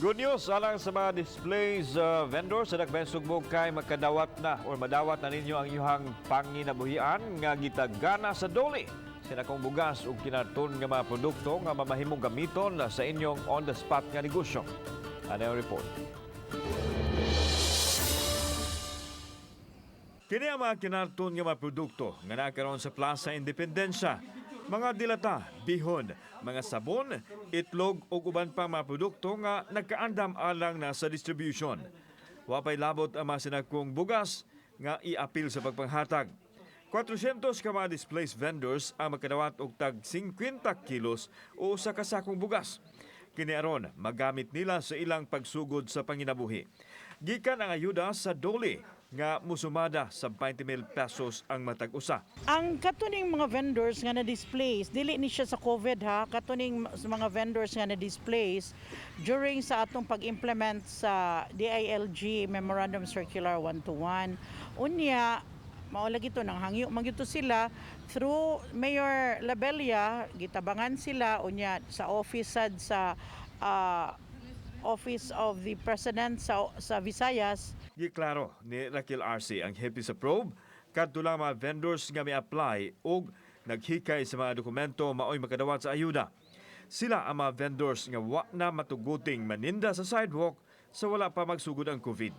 Good news alang sa mga displays vendors sa Dakbayan Sugbog kay makadawat na or madawat na ninyo ang iyong panginabuhian nga gitagana sa doli. Sinakong bugas ug kinarton nga mga produkto nga mamahimong gamiton sa inyong on-the-spot nga negosyo. Ano yung report? Kini ang mga kinarton nga mga produkto nga nakaroon sa Plaza Independencia. Mga dilata, bihon, mga sabon, itlog o uban pa mga produkto nga nagkaandam alang na sa distribution. Wapay labot ang mga sinakong bugas nga i-apil sa pagpanghatag. 400 ka mga displaced vendors ang magkadawat og tag 50 kilos o sa kasakong bugas. Kini aron magamit nila sa ilang pagsugod sa panginabuhi. Gikan ang ayuda sa dole nga musumada sa 20,000 pesos ang matag usa. Ang katuning mga vendors nga na-displace, dili ni siya sa COVID ha, katuning mga vendors nga na-displace during sa atong pag-implement sa DILG Memorandum Circular 121. Unya, maulagi ito, nang hangyo magito sila through Mayor Labella, gitabangan sila unya sa office sad sa Office of the President sa Visayas. Giklaro ni Raquel Arce ang hepe sa probe kadto lang mga vendors nga may apply og naghikay sa mga dokumento maoy makadawat sa ayuda. Sila ang mga vendors nga wa na matuguting maninda sa sidewalk sa wala pa magsugod ang COVID.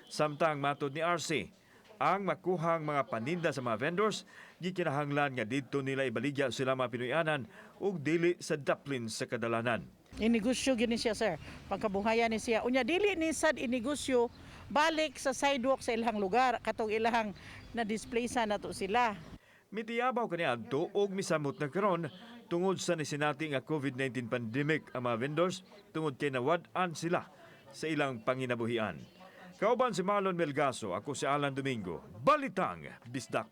Samtang matod ni Arce, ang makuhang mga paninda sa mga vendors gikinahanglan nga didto nila ibaligya sila mga Pinoyanan ug dili sa daplin sa kadalanan. Inegosyo gini siya, sir. Pagkabuhayan ni siya. Unya dili ni sad inegosyo balik sa sidewalk sa ilang lugar katong ilang na-display sa nato sila. Mitiyabaw kaniadto og misamot na karon tungod sa nisinati nga COVID-19 pandemic ang mga vendors tungod kay nawad-an sila sa ilang panginabuhian. Kauban si Marlon Melgaso, ako si Alan Domingo. Balitang Bisdak.